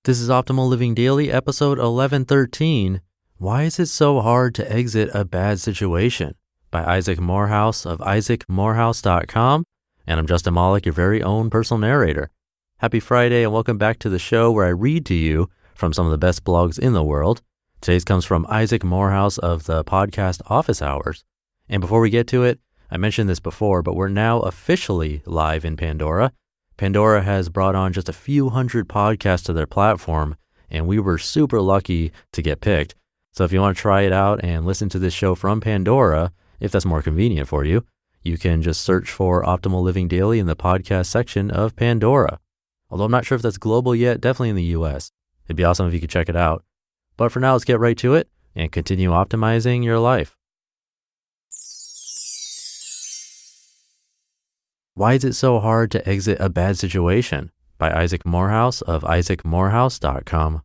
This is Optimal Living Daily, episode 1113. Why is it so hard to exit a bad situation? By Isaac Morehouse of isaacmorehouse.com. And I'm Justin Malik, your very own personal narrator. Happy Friday and welcome back to the show where I read to you from some of the best blogs in the world. Today's comes from Isaac Morehouse of the podcast Office Hours. And before we get to it, I mentioned this before, but we're now officially live in Pandora. Pandora has brought on just a few hundred podcasts to their platform, and we were super lucky to get picked. So if you want to try it out and listen to this show from Pandora, if that's more convenient for you, you can just search for Optimal Living Daily in the podcast section of Pandora. Although I'm not sure if that's global yet, definitely in the US. It'd be awesome if you could check it out. But for now, let's get right to it and continue optimizing your life. Why is it so hard to exit a bad situation? By Isaac Morehouse of isaacmorehouse.com.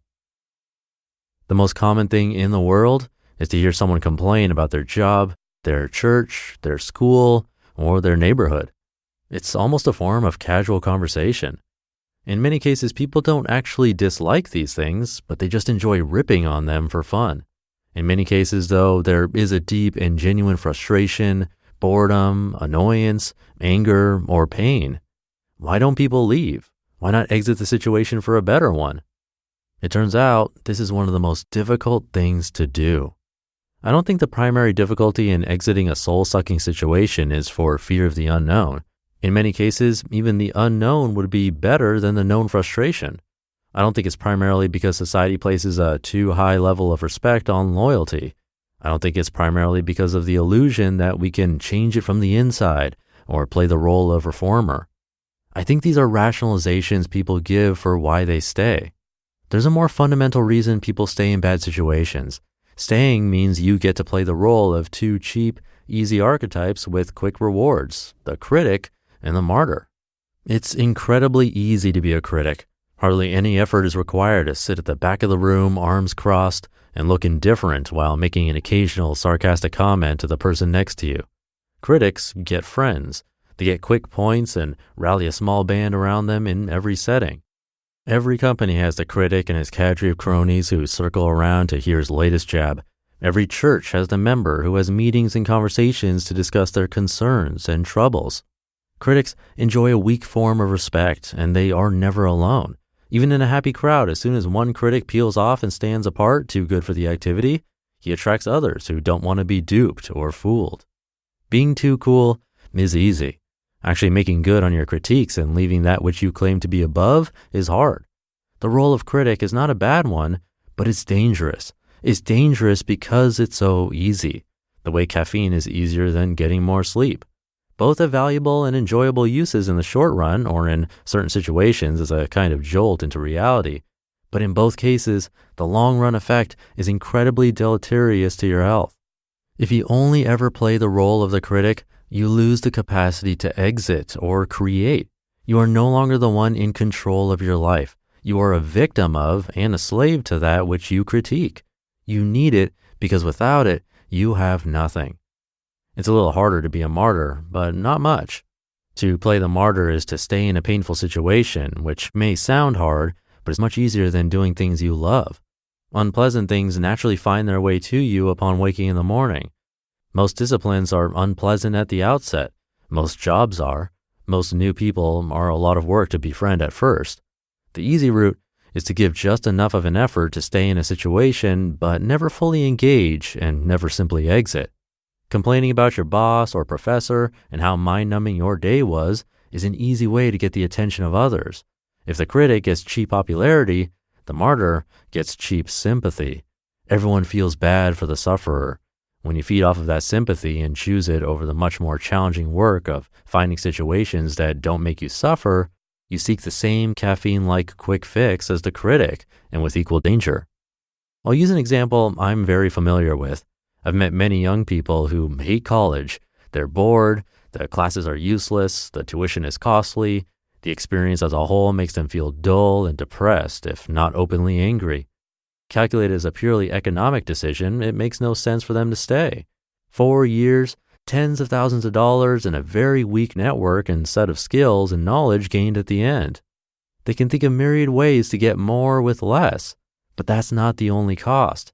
The most common thing in the world is to hear someone complain about their job, their church, their school, or their neighborhood. It's almost a form of casual conversation. In many cases, people don't actually dislike these things, but they just enjoy ripping on them for fun. In many cases, though, there is a deep and genuine frustration, boredom, annoyance, anger, or pain. Why don't people leave? Why not exit the situation for a better one? It turns out this is one of the most difficult things to do. I don't think the primary difficulty in exiting a soul-sucking situation is for fear of the unknown. In many cases, even the unknown would be better than the known frustration. I don't think it's primarily because society places a too high level of respect on loyalty. I don't think it's primarily because of the illusion that we can change it from the inside or play the role of reformer. I think these are rationalizations people give for why they stay. There's a more fundamental reason people stay in bad situations. Staying means you get to play the role of two cheap, easy archetypes with quick rewards, the critic and the martyr. It's incredibly easy to be a critic. Hardly any effort is required to sit at the back of the room, arms crossed, and look indifferent while making an occasional sarcastic comment to the person next to you. Critics get friends. They get quick points and rally a small band around them in every setting. Every company has the critic and his cadre of cronies who circle around to hear his latest jab. Every church has the member who has meetings and conversations to discuss their concerns and troubles. Critics enjoy a weak form of respect, and they are never alone. Even in a happy crowd, as soon as one critic peels off and stands apart, too good for the activity, he attracts others who don't want to be duped or fooled. Being too cool is easy. Actually making good on your critiques and leaving that which you claim to be above is hard. The role of critic is not a bad one, but it's dangerous. It's dangerous because it's so easy, the way caffeine is easier than getting more sleep. Both have valuable and enjoyable uses in the short run or in certain situations as a kind of jolt into reality. But in both cases, the long-run effect is incredibly deleterious to your health. If you only ever play the role of the critic, you lose the capacity to exit or create. You are no longer the one in control of your life. You are a victim of and a slave to that which you critique. You need it because without it, you have nothing. It's a little harder to be a martyr, but not much. To play the martyr is to stay in a painful situation, which may sound hard, but it's much easier than doing things you love. Unpleasant things naturally find their way to you upon waking in the morning. Most disciplines are unpleasant at the outset. Most jobs are. Most new people are a lot of work to befriend at first. The easy route is to give just enough of an effort to stay in a situation, but never fully engage and never simply exit. Complaining about your boss or professor and how mind-numbing your day was is an easy way to get the attention of others. If the critic gets cheap popularity, the martyr gets cheap sympathy. Everyone feels bad for the sufferer. When you feed off of that sympathy and choose it over the much more challenging work of finding situations that don't make you suffer, you seek the same caffeine-like quick fix as the critic and with equal danger. I'll use an example I'm very familiar with. I've met many young people who hate college. They're bored, the classes are useless, the tuition is costly, the experience as a whole makes them feel dull and depressed, if not openly angry. Calculated as a purely economic decision, it makes no sense for them to stay. 4 years, tens of thousands of dollars, and a very weak network and set of skills and knowledge gained at the end. They can think of myriad ways to get more with less, but that's not the only cost.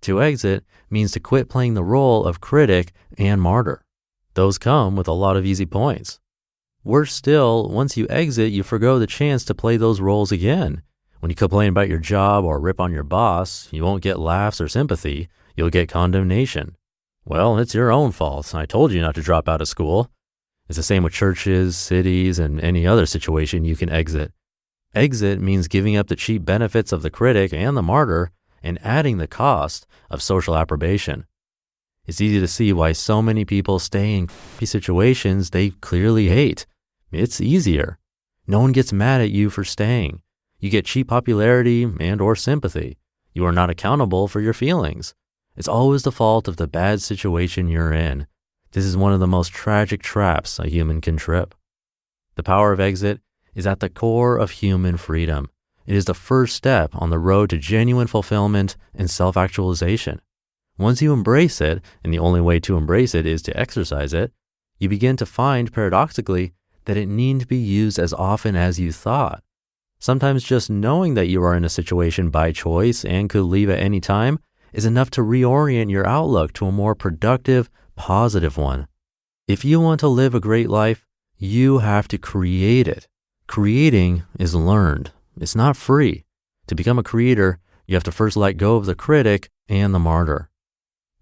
To exit means to quit playing the role of critic and martyr. Those come with a lot of easy points. Worse still, once you exit, you forgo the chance to play those roles again. When you complain about your job or rip on your boss, you won't get laughs or sympathy, you'll get condemnation. Well, it's your own fault. I told you not to drop out of school. It's the same with churches, cities, and any other situation you can exit. Exit means giving up the cheap benefits of the critic and the martyr and adding the cost of social approbation. It's easy to see why so many people stay in situations they clearly hate. It's easier. No one gets mad at you for staying. You get cheap popularity and or sympathy. You are not accountable for your feelings. It's always the fault of the bad situation you're in. This is one of the most tragic traps a human can trip. The power of exit is at the core of human freedom. It is the first step on the road to genuine fulfillment and self-actualization. Once you embrace it, and the only way to embrace it is to exercise it, you begin to find, paradoxically, that it needn't be used as often as you thought. Sometimes just knowing that you are in a situation by choice and could leave at any time is enough to reorient your outlook to a more productive, positive one. If you want to live a great life, you have to create it. Creating is learned. It's not free. To become a creator, you have to first let go of the critic and the martyr.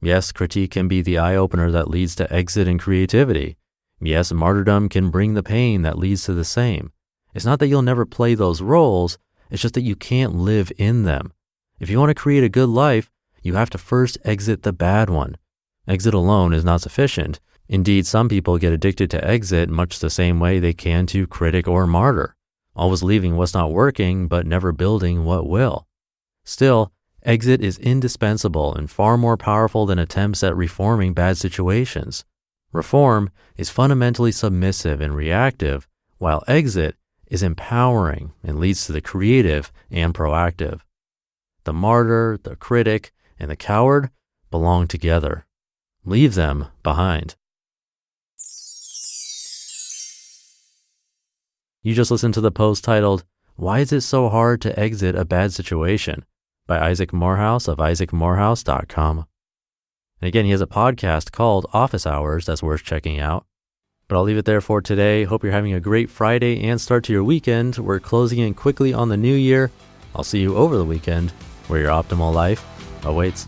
Yes, critique can be the eye-opener that leads to exit and creativity. Yes, martyrdom can bring the pain that leads to the same. It's not that you'll never play those roles, it's just that you can't live in them. If you want to create a good life, you have to first exit the bad one. Exit alone is not sufficient. Indeed, some people get addicted to exit much the same way they can to critic or martyr, always leaving what's not working but never building what will. Still, exit is indispensable and far more powerful than attempts at reforming bad situations. Reform is fundamentally submissive and reactive, while exit is empowering and leads to the creative and proactive. The martyr, the critic, and the coward belong together. Leave them behind. You just listened to the post titled, "Why is it so hard to exit a bad situation?" by Isaac Morehouse of isaacmorehouse.com. And again, he has a podcast called Office Hours that's worth checking out. But I'll leave it there for today. Hope you're having a great Friday and start to your weekend. We're closing in quickly on the new year. I'll see you over the weekend where your optimal life awaits.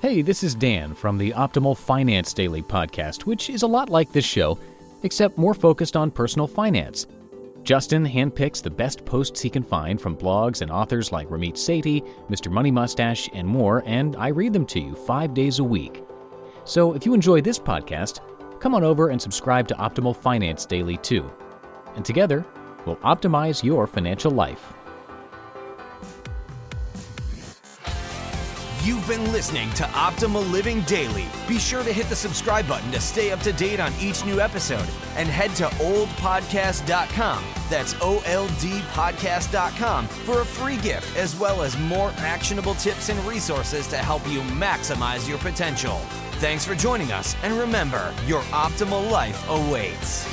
Hey, this is Dan from the Optimal Finance Daily podcast, which is a lot like this show, except more focused on personal finance. Justin handpicks the best posts he can find from blogs and authors like Ramit Sethi, Mr. Money Mustache, and more, and I read them to you 5 days a week. So if you enjoy this podcast, come on over and subscribe to Optimal Finance Daily too. And together, we'll optimize your financial life. You've been listening to Optimal Living Daily. Be sure to hit the subscribe button to stay up to date on each new episode and head to oldpodcast.com. That's OLDpodcast.com for a free gift as well as more actionable tips and resources to help you maximize your potential. Thanks for joining us, and remember, your optimal life awaits.